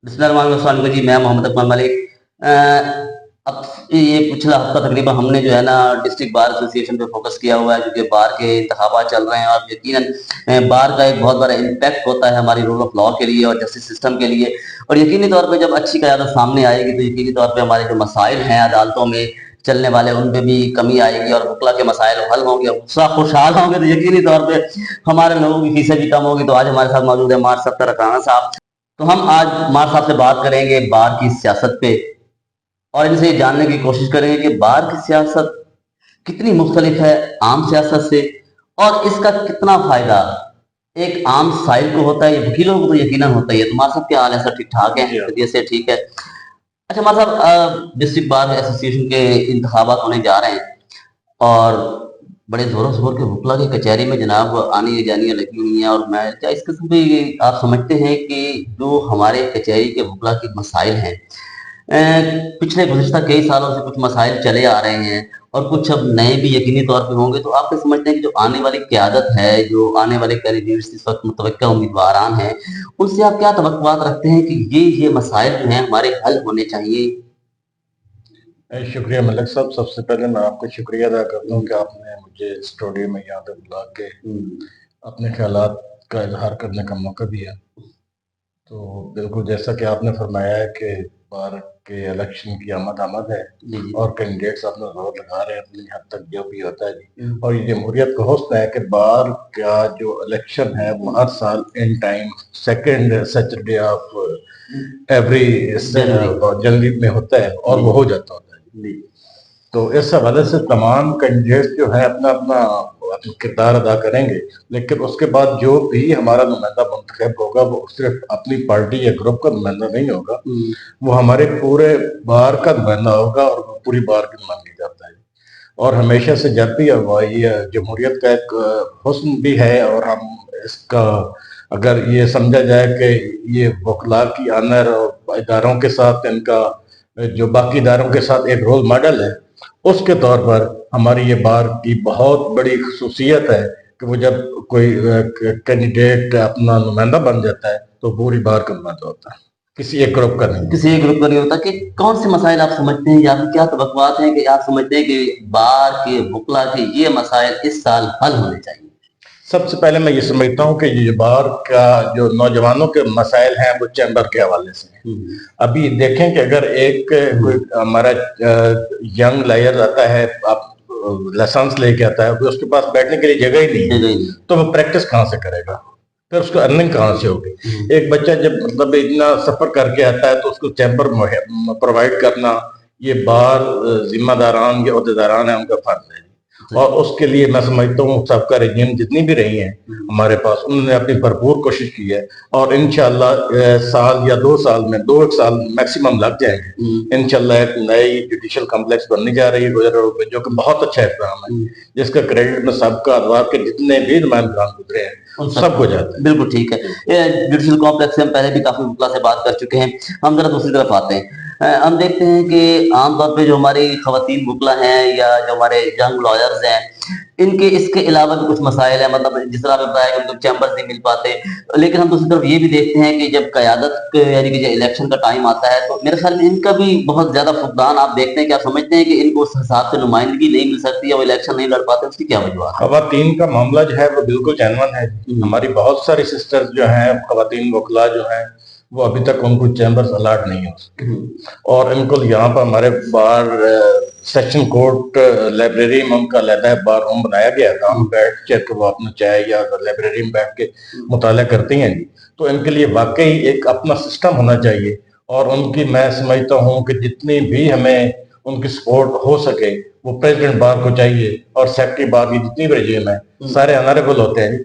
बिस्मिल्लाहिर्रहमानिर्रहीम जी, मैं मोहम्मद अकमल मलिक। अब ये पिछला हफ्ता तकरीबन हमने जो है ना डिस्ट्रिक्ट बार एसोसिएशन पे फोकस किया हुआ है, क्योंकि बार के इंतखाबात चल रहे हैं और यकीनन बार का एक बहुत बड़ा इम्पैक्ट होता है हमारी रूल ऑफ लॉ के लिए और जस्टिस सिस्टम के लिए। और यकीनी तौर पे जब अच्छी क़यादत सामने आएगी तो यकीनी तौर पे हमारे जो मसाइल हैं अदालतों में चलने वाले उनमें भी कमी आएगी और वकला के मसाइल हल होंगे, खुशहाल होंगे, तो यकीनी तौर पे हमारे लोगों की फीसें भी कम होगी। तो आज हमारे साथ मौजूद है मार सत्तर राना साहब। तो हम आज मार साहब से बात करेंगे बार की सियासत पे और इनसे ये जानने की कोशिश करेंगे कि बार की सियासत कितनी मुख्तलिफ है आम सियासत से और इसका कितना फायदा एक आम साइल को होता है, या वकीलों को तो यकीनन होता ही है। तो मार साहब क्या हाल है सर? ठीक ठाक है? खैरियत से? ठीक है। अच्छा मार साहब, डिस्ट्रिक्ट बार एसोसिएशन के इंतखाबात होने जा रहे हैं और बड़े जोरों शोर के वकला की कचहरी में जनाब आनी जानियाँ लगी हुई हैं। और मैं क्या इस किस्म पे आप समझते हैं कि जो हमारे कचहरी के वकला के मसाइल हैं, पिछले गुज़िश्ता कई सालों से कुछ मसाइल चले आ रहे हैं और कुछ अब नए भी यकीनी तौर पे होंगे, तो आप क्या समझते हैं कि जो आने वाली क़यादत है, जो आने वाले कैंडिडेट्स इस वक़्त मुतवक्किल उम्मीदवारान हैं, उनसे आप क्या तवक्कुआत रखते हैं कि ये मसाइल जो हैं हमारे हल होने चाहिए? शुक्रिया मलिक साहब। सबसे पहले मैं आपका शुक्रिया अदा करता हूँ कि आपने मुझे स्टूडियो में यहाँ पे बुला के अपने ख्यालात का इजहार करने का मौका दिया। तो बिल्कुल जैसा कि आपने फरमाया है कि बार के इलेक्शन की आमद है और कैंडिडेट्स अपना जोर लगा रहे हैं अपनी हद तक, जो भी होता है जी। और ये जमहूरियत का हुस्न है कि बार का जो इलेक्शन है वो हर साल in time second Saturday of every January में होता है और वो हो जाता होता है। तो इस हवाले से तमाम कैंडिडेट्स जो है अपना अपना किरदार अदा करेंगे, लेकिन उसके बाद जो भी हमारा नुमाइंदा मुंतखब होगा वो सिर्फ अपनी पार्टी या ग्रुप का नुमाइंदा नहीं होगा, वो हमारे पूरे बार का नुमाइंदा होगा और वो पूरी बार की नुमाइंदगी करता है। और हमेशा से जब भी ये जमहूरियत का एक हुस्न भी है और हम इसका अगर ये समझा जाए कि ये वकला की आनर और इदारों के साथ इनका जो बाकी इदारों के साथ एक रोल मॉडल है, उसके तौर पर हमारी ये बार की बहुत बड़ी खसूसियत है कि वो जब कोई कैंडिडेट अपना नुमाइंदा बन जाता है तो पूरी बार का नुमाइंदा होता है, किसी एक ग्रुप का नहीं होता। कि कौन से मसाइल आप समझते हैं या फिर क्या तवक्कुआत हैं कि आप समझते हैं कि बार के वकला के ये मसाइल इस साल हल होने चाहिए? सबसे पहले मैं ये समझता हूँ कि ये बार का जो नौजवानों के मसाइल हैं वो चैम्बर के हवाले से हैं। अभी देखें कि अगर एक कोई हमारा यंग लायर आता है, आप लाइसेंस लेके आता है, उसके पास बैठने के लिए जगह ही नहीं है, तो वो प्रैक्टिस कहाँ से करेगा, फिर उसको अर्निंग कहाँ से होगी? एक बच्चा जब मतलब इतना सफर करके आता है तो उसको चैम्बर प्रोवाइड करना ये बार जिम्मेदारान या अहदेदारान है उनका फर्ज है। और उसके लिए मैं समझता हूँ सबका रेजिम जितनी भी रही हैं हमारे पास, उन्होंने अपनी भरपूर कोशिश की है और इंशाल्लाह साल या 2 साल में 2 साल मैक्सिमम लग जाएंगे। इंशाल्लाह एक नई जुडिशल कॉम्प्लेक्स बनने जा रही है गुजरा रोड पे, जो कि बहुत अच्छा इक़दाम है, जिसका क्रेडिट में सबका अदवार के जितने भी नुमाइंदान गुजरे हैं सबको जाता है। बिल्कुल ठीक है। जुडिशल कॉम्प्लेक्स से हम पहले भी काफी वकला से बात कर चुके हैं। हम जरा दूसरी तरफ आते हैं। हम देखते हैं कि आमतौर पे जो हमारी खवातीन वकला हैं या जो हमारे यंग लॉयर्स हैं, इनके इसके अलावा भी कुछ मसाइल हैं। मतलब जिस तरह आपने बताया कि उनको चैम्बर्स नहीं मिल पाते, लेकिन हम दूसरी तरफ ये भी देखते हैं कि जब क़यादत यानी कि जब इलेक्शन का टाइम आता है तो मेरे ख्याल में इनका भी बहुत ज्यादा फुकदान आप देखते हैं कि आप समझते हैं कि इनको उस हिसाब से नुमाइंदगी नहीं मिल सकती या वो इलेक्शन नहीं लड़ पाते, उसकी क्या वजह? खवातीन का मामला जो है वो बिल्कुल जेन्युइन है। हमारी बहुत सारी सिस्टर्स जो हैं खवातीन वकला जो हैं वो अभी तक उनको चैम्बर्स अलाट नहीं हो सके, और इनको यहाँ पर हमारे बार सेक्शन कोर्ट लाइब्रेरी में उनका अलहदा बार रूम बनाया गया था, हम बैठ के वो अपना चाय या लाइब्रेरी में बैठ के मुताला करती हैं जी। तो इनके लिए वाकई एक अपना सिस्टम होना चाहिए और उनकी मैं समझता हूँ कि जितनी भी हमें उनकी सपोर्ट हो सके वो प्रेसिडेंट बार को चाहिए और सेक्रेटरी बार की जितनी भी रजीम है सारे ऑनरेबल होते हैं,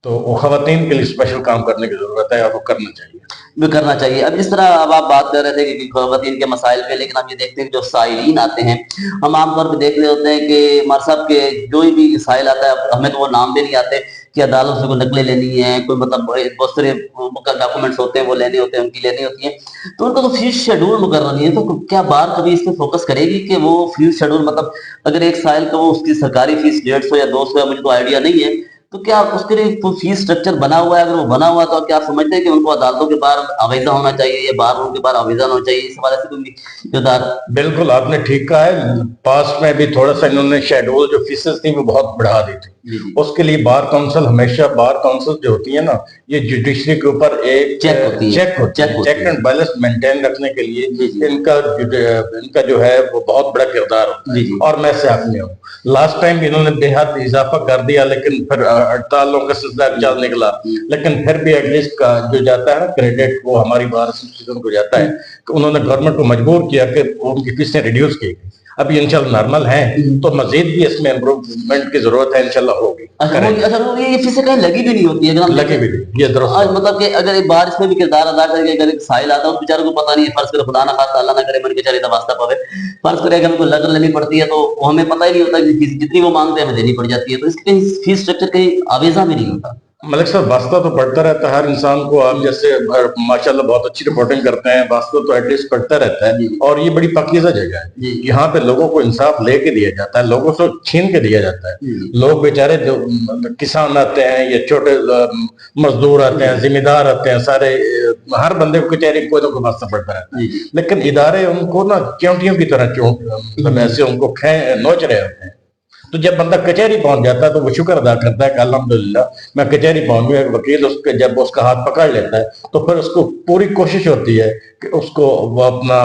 तो वो खवातीन के लिए स्पेशल काम करने की जरूरत है और वो करना चाहिए। अब जिस तरह अब आप बात कर रहे थे कि खवातीन के मसाइल पे, लेकिन हम ये देखते हैं कि जो साइलीन आते हैं, हम आमतौर पर देख रहे होते हैं कि मार साहब के जो भी साइल आता है हमें तो वो नाम भी नहीं आते कि अदालत से कोई नकलें लेनी है, कोई मतलब बहुत सारे डॉक्यूमेंट्स होते हैं वो लेने होते हैं, उनकी लेनी होती है, तो उनका तो फीस शेड्यूल मुकर्रर नहीं है। तो क्या बार कभी इस पे फोकस करेगी कि वो फीस शेड्यूल, मतलब अगर एक साइल का वो उसकी सरकारी फीस 150 या 200 है, मुझे तो आइडिया नहीं है, تو کیا اس کے لیے کوئی فیس اسٹرکچر بنا ہوا ہے؟ اگر وہ بنا ہوا ہے تو کیا آپ سمجھتے ہیں کہ ان کو عدالتوں کے باہر آویزہ ہونا چاہیے یا بار روم کے باہر آویزہ ہونا چاہیے؟ اس حوالے سے کوئی کردار؟ بالکل آپ نے ٹھیک کہا ہے، پاس میں بھی تھوڑا سا انہوں نے شیڈول جو فیسز تھی وہ بہت بڑھا دی تھی. جی جی اس کے لیے بار کونسل ہمیشہ، بار کونسل جو ہوتی ہے نا، یہ جوڈیشری کے اوپر ایک چیک ہوتی ہے، چیک ہوتی ہے، چیک اینڈ بیلنس مینٹین رکھنے کے لیے جی جی ان کا جو ہے وہ بہت بڑا کردار ہوتا ہے. جی جی اور میں ساتھ میں ہوں. لاسٹ ٹائم بھی انہوں نے بے حد اضافہ کر دیا، لیکن پھر ہڑتالوں کا سلسلہ چل نکلا، لیکن پھر بھی ایٹ لیسٹ کا جو جاتا ہے نا کریڈٹ، وہ ہماری بار ایسوسیئیشن کو جاتا ہے کہ انہوں نے گورنمنٹ کو مجبور کیا کہ ان کی فیسیں ریڈیوس کی گئی. اب یہ انشاءاللہ نارمل ہیں، تو مزید بھی اس میں امپروومنٹ کی ضرورت ہے، انشاءاللہ ہوگی. اچھا وہ یہ فیسیں کہیں لگی بھی نہیں ہوتی ہے؟ اگر ہم لگی بھی نہیں، یہ درست آج مطلب کہ اگر ایک بار اس میں بھی کردار ادا کر کے اگر ایک سائل آتا ہے اس بیچارے کو پتہ نہیں ہے، فرض کرے خدا نہ خواستہ اللہ نہ کرے من بیچارے کا واسطہ پاوے، فرض کرے اگر ہم کو لگ لینی پڑتی ہے تو وہ ہمیں پتہ ہی نہیں ہوتا کہ فیس جتنی وہ مانگتے ہیں ہمیں دینی پڑ جاتی ہے، تو اس کے کہیں فیس اسٹرکچر کہیں آویزہ بھی نہیں ہوتا. ملک صاحب واسطہ تو پڑتا رہتا ہے ہر انسان کو. آپ جیسے ماشاءاللہ بہت اچھی رپورٹنگ کرتے ہیں، واسطہ تو ایٹ لیسٹ پڑتا رہتا ہے. اور یہ بڑی پاکیزہ جگہ ہے، یہاں پہ لوگوں کو انصاف لے کے دیا جاتا ہے، لوگوں سے چھین کے دیا جاتا ہے. لوگ بیچارے جو کسان آتے ہیں یا چھوٹے مزدور آتے ہیں، ذمہ دار آتے ہیں، سارے ہر بندے کو کچہری کوئی نہ کوئی واسطہ پڑتا رہتا ہے. لیکن ادارے ان کو نا چونٹیوں کی طرح ایسے ان کو نوچ رہے ہوتے ہیں. تو جب بندہ کچہری پہنچ جاتا ہے تو وہ شکر ادا کرتا ہے کہ الحمدللہ میں کچہری پہنچ گیا. ایک وکیل اس کے جب اس کا ہاتھ پکڑ لیتا ہے تو پھر اس کو پوری کوشش ہوتی ہے کہ اس کو وہ اپنا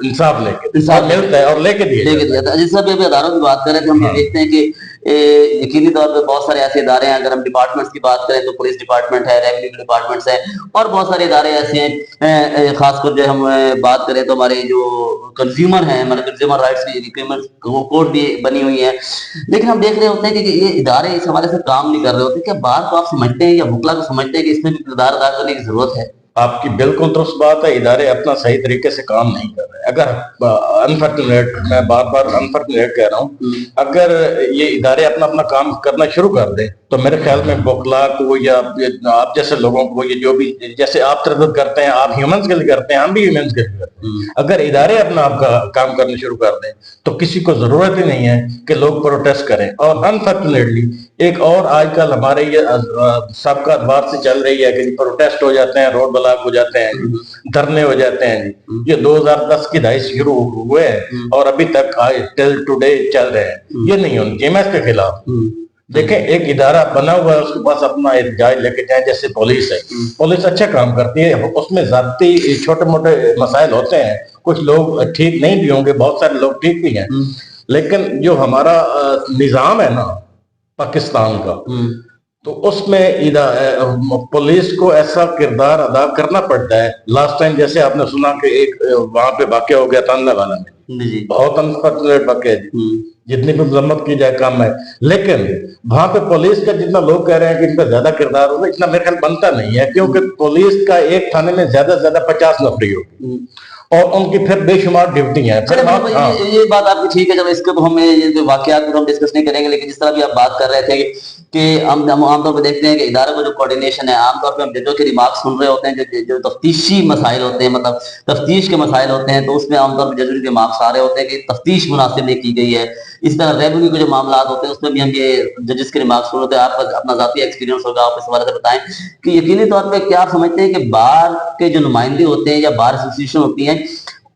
انصاف لے کے ملتا ہے اور لے کے دیا جاتا ہے. جس طرح ابھی اداروں کی بات کریں تو ہم یہ دیکھتے ہیں کہ یقینی طور پہ بہت سارے ایسے ادارے ہیں. اگر ہم ڈپارٹمنٹس کی بات کریں تو پولیس ڈپارٹمنٹ ہے، ریونیو ڈپارٹمنٹس ہیں، اور بہت سارے ادارے ایسے ہیں. خاص کر جو ہم بات کریں تو ہمارے جو کنزیومر ہیں، ہمارے کنزیومر رائٹس کی کورٹ بھی بنی ہوئی ہیں. لیکن ہم دیکھ رہے ہوتے ہیں کہ یہ ادارے اس حوالے سے کام نہیں کر رہے ہوتے. کیا بات کو آپ سمجھتے ہیں یا وکلا کو سمجھتے ہیں کہ اس میں بھی کردار ادا کرنے کی ضرورت ہے؟ آپ کی بالکل درست بات ہے، ادارے اپنا صحیح طریقے سے کام نہیں کر رہے. اگر انفارچونیٹ، میں بار بار انفارچونیٹ کہہ رہا ہوں، اگر یہ ادارے اپنا کام کرنا شروع کر دیں تو میرے خیال میں وکلا کو یا آپ جیسے لوگوں کو، یہ جو بھی جیسے آپ تردد کرتے ہیں، آپ ہیومنز کے لیے کرتے ہیں، ہم بھی ہیومنز کے لیے کرتے ہیں. اگر ادارے اپنا آپ کا کام کرنا شروع کر دیں تو کسی کو ضرورت ہی نہیں ہے کہ لوگ پروٹیسٹ کریں. اور انفارچونیٹلی ایک اور آج کل ہمارے یہ سابقہ ادوار سے چل رہی ہے کہ پروٹیسٹ ہو جاتے ہیں، روڈ بلاک ہو جاتے ہیں، دھرنے ہو جاتے ہیں. یہ 2010 کی دہائی سے شروع ہوئے ہیں اور ابھی تک ٹل ٹوڈے چل رہے ہیں. یہ نہیں ہونا چاہیے. میں اس کے خلاف دیکھیں، ایک ادارہ بنا ہوا ہے، اس کے پاس اپنا احتجاج لے کے جائیں. جیسے پولیس ہے، پولیس اچھا کام کرتی ہے، اس میں ذاتی چھوٹے موٹے مسائل ہوتے ہیں، کچھ لوگ ٹھیک نہیں بھی ہوں گے، بہت سارے لوگ ٹھیک بھی ہیں. لیکن جو ہمارا نظام ہے نا پاکستان کا، تو اس میں پولیس کو ایسا کردار ادا کرنا پڑتا ہے. لاسٹ ٹائم جیسے آپ نے سنا کہ ایک وہاں پہ واقعہ ہو گیا تانلا والا میں، بہت انفارچونیٹ واقعہ ہے، جتنی بھی مذمت کی جائے کم ہے. لیکن وہاں پہ پولیس کا جتنا لوگ کہہ رہے ہیں کہ ان کا زیادہ کردار ہوگا، اتنا میرے خیال بنتا نہیں ہے، کیونکہ پولیس کا ایک تھانے میں زیادہ سے زیادہ 50 نفری ہوگی اور ان کی پھر بے شمار ڈیوٹی ہیں. یہ بات آپ کی ٹھیک ہے. جب اس کے تو ہم واقعات کو ہم ڈسکس نہیں کریں گے، لیکن جس طرح بھی آپ بات کر رہے تھے کہ ہم عام طور پہ دیکھتے ہیں کہ اداروں کا جو کوارڈینیشن ہے، عام طور پہ ہم ججوں کے ریمارکس سن رہے ہوتے ہیں جو تفتیشی مسائل ہوتے ہیں، مطلب تفتیش کے مسائل ہوتے ہیں، تو اس میں عام طور پہ ججوں کے ریمارکس آ رہے ہوتے ہیں کہ تفتیش مناسب نہیں کی گئی ہے. اس طرح ریونیو کے جو معاملات ہوتے ہیں اس میں بھی ہم یہ ججز کے ریمارکس سن ہوتے ہیں. آپ کا اپنا ذاتی ایکسپیرینس ہوگا، آپ اس حوالے سے بتائیں کہ یقینی طور پہ کیا آپ سمجھتے ہیں کہ بار کے جو نمائندے ہوتے ہیں یا بار ایسوسیشن ہوتی ہیں،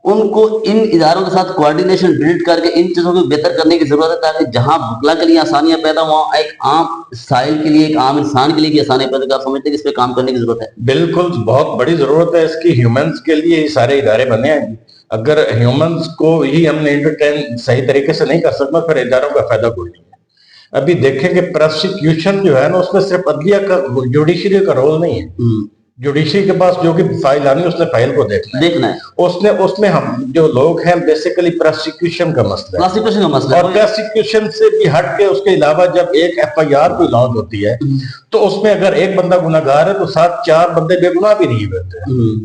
ان کو ان اداروں کے ساتھ کوارڈینیشن بلڈ کر کے ان چیزوں کو بہتر کرنے کی ضرورت ہے، تاکہ جہاں وکلا کے لیے آسانیاں پیدا ہوں، ایک عام سائل کے لیے، ایک عام انسان کے لیے بھی آسانیاں پیدا. آپ سمجھتے ہیں کہ اس پہ کام کرنے کی ضرورت ہے؟ بالکل بہت بڑی ضرورت ہے اس کی. ہیومنز کے لیے یہ سارے ادارے بنے ہیں. اگر ہیومنز کو ہی ہم نے انٹرٹین صحیح طریقے سے نہیں کر سکتا پھر اداروں کا فائدہ کوئی نہیں ہے. ابھی دیکھیں کہ پروسیکیوشن جو ہے نا، اس میں صرف عدلیہ کا، جوڈیشری کا رول نہیں ہے. جوڈیشری کے پاس جو کہ فائل آنی، اس نے فائل کو دیکھنا ہے. اس میں ہم جو لوگ ہیں بیسیکلی پروسیکیوشن کا مسئلہ ہے. اور پروسیکیوشن سے بھی ہٹ کے اس کے علاوہ جب ایک FIR کوئی لانچ ہوتی ہے تو اس میں اگر ایک بندہ گناہگار ہے تو 7-4 بندے بے گناہ بھی نہیں ہوتے ہیں،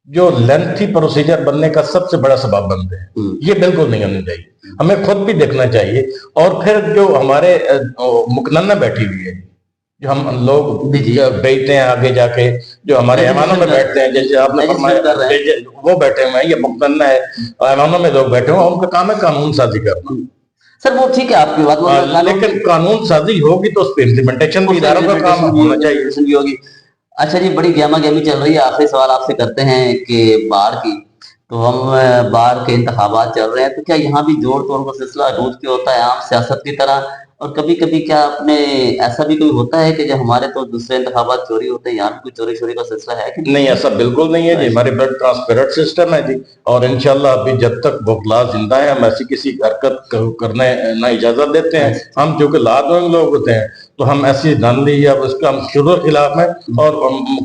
جو لینتھی پروسیجر بننے کا سب سے بڑا سبب بنتے ہیں. یہ بالکل نہیں ہونا چاہیے. ہمیں خود بھی دیکھنا چاہیے. اور پھر جو ہمارے مقننہ بیٹھی ہوئی ہے، جو ہم لوگ بیٹھتے ہیں آگے جا کے، جو ہمارے ایوانوں میں بیٹھتے ہیں، جیسے آپ نے فرمایا وہ بیٹھے ہوئے ہیں، یہ مقننہ ہے، ایوانوں میں لوگ بیٹھے ہوئے ہیں، ان کا کام ہے قانون سازی کرنا. सर वो ठीक है आपकी बात, वो कानून लेकिन कानून साजी होगी तो उस पर इम्प्लीमेंटेशन भी इदारों का काम होना चाहिए। भी होगी। अच्छा जी, बड़ी गहमा गहमी चल रही है, आखिरी सवाल आपसे करते हैं कि बाढ़ की, तो हम बाढ़ के इंतखाबात चल रहे हैं, तो क्या यहाँ भी जोड़ तोड़ का सिलसिला रूट के होता है आम सियासत की तरह? और कभी कभी क्या आपने ऐसा भी कोई होता है कि जब हमारे तो दूसरे इंतखाबात चोरी होते हैं, यहाँ भी कोई चोरी शोरी का सिलसिला है कि नहीं, ऐसा बिल्कुल नहीं है जी, हमारे ब्लड ट्रांसपेरेंट सिस्टम है जी, और इंशाल्लाह अभी जब तक बुखला जिंदा है हम ऐसी किसी हरकत करने ना इजाजत देते हैं। हम चूंकि लादों लोग होते हैं तो हम ऐसी धांधली या उसका हम शुरू खिलाफ है। और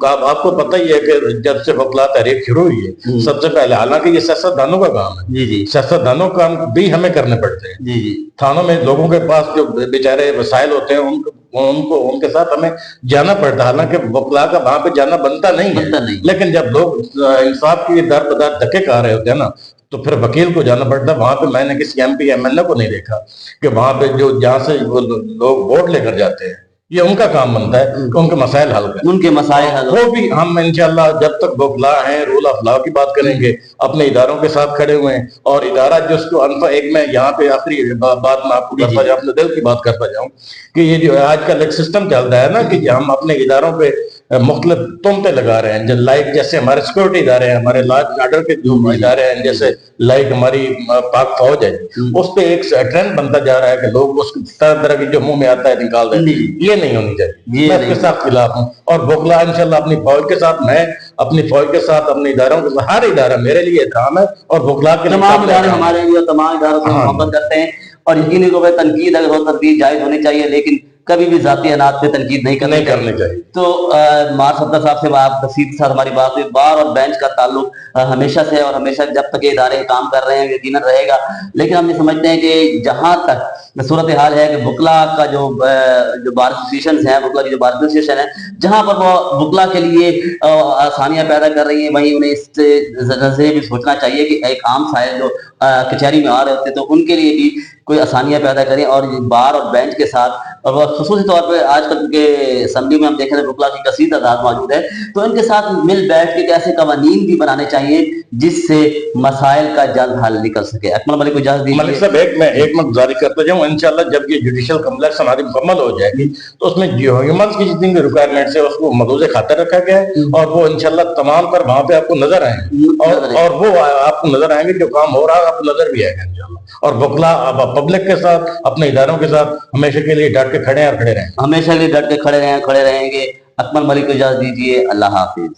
आपको पता ही है कि जब से बुखला तहरीक शुरू हुई है सबसे पहले, हालांकि ये सियासतदानों का काम है, जी जी सियासतदानों का काम भी हमें करने पड़ते हैं। जी जी थानों में लोगों के पास जो बेचारे वसाइल होते हैं उनको उनके साथ हमें जाना पड़ता है, हालांकि वकला का वहां पे जाना बनता नहीं है। लेकिन जब लोग इंसाफ की दर बदर धक्के खा रहे होते हैं ना, तो फिर वकील को जाना पड़ता है वहां पे। मैंने किसी एमपी एमएलए को नहीं देखा कि वहां पे जो जहां से वो लोग वोट लेकर जाते हैं, ये उनका काम बनता है कि उनके मसाइल हल करें, उनके मसाइल हल वो भी हम इंशाल्लाह जब तक बुखला है रूल ऑफ लॉ की बात करेंगे, अपने इदारों के साथ खड़े हुए हैं। और इदारा जिसको अनफा, एक मैं यहाँ पे आखिरी बात मैं आपको करता जाऊँ, अपने दिल की बात करता जाऊँ कि ये जो आजकल एक सिस्टम चल रहा है ना कि हम अपने इदारों पे मुख्तलिफ तुमते लगा रहे हैं, लाइक जैसे हमारे सिक्योरिटी इदारे हैं, हमारे लॉ एंड ऑर्डर के जो इदारे हैं, जैसे लाइक हमारी पाक फौज है, उस पे एक ट्रेंड बनता जा रहा है कि लोग उसको तरह तरह की जो मुंह में आता है निकाल देते हैं। ये नहीं होनी चाहिए, मैं इसके साथ खिलाफ हूँ। और बुखला इंशाल्लाह अपनी फौज के साथ, मैं अपनी फौज के साथ, अपने इदारों के साथ, हर इदारा मेरे लिए एहतराम है और बुखला के तमाम इदारे हमारे लिए, तमाम इदारों से मोहब्बत करते हैं। और यकीनी तौर पर तनकीद अगर हो, तनकीद जायज होनी चाहिए, लेकिन कभी भी जाती अनाज पे तनकीद नहीं करनी चाहिए। तो मार सफ्दर साहब से आप तफसील के साथ हमारी बात हुई। बार और बेंच का ताल्लुक हमेशा से है और हमेशा जब तक ये इदारे काम कर रहे हैं यकीनन रहेगा। लेकिन हम ये समझते हैं कि जहां तक सूरत हाल है कि बुकला का जो बार एसोसिएशन है, बुकला की जो बार एसोसिएशन है, जहां पर वो बुकला के लिए आसानियां पैदा कर रही है, वहीं उन्हें इससे नजरिए भी सोचना चाहिए कि एक आम साहिब जो कचहरी में आ रहे होते तो उनके लिए भी कोई आसानियां पैदा करें। और बार और बेंच के साथ, और वह खसूसी तौर पर आजकल के असम्बली में हम देखें तो बुकला की कसीर तादाद मौजूद है, तो इनके साथ मिल बैठ के कैसे कवानीन भी बनाने चाहिए जिससे मसाइल का जल्द हल निकल सके। अकमल मलिक को इजाजत दीजिए। मलिक साहब, एक मैं एक मत जारी करता जाऊँ, इंशाल्लाह जब ये जुडिशियल कम्प्लेक्स हमारी मुकम्मल हो जाएगी तो उसमें ह्यूमंस की जितनी भी रिक्वायरमेंट्स है उसको मदूजे खातर रखा गया है, और वो इंशाल्लाह तमाम पर वहां पे आपको नजर आएंगे, और वो आपको नजर आएंगे, जो काम हो रहा है आपको नजर भी आएगा इंशाल्लाह। और बुकला पब्लिक के साथ, अपने इदारों के साथ हमेशा के लिए डट के खड़े हैं और खड़े रहेंगे, हमेशा के लिए डट के खड़े रहेंगे। अकमल मलिक को इजाजत दीजिए। अल्लाह हाफिज।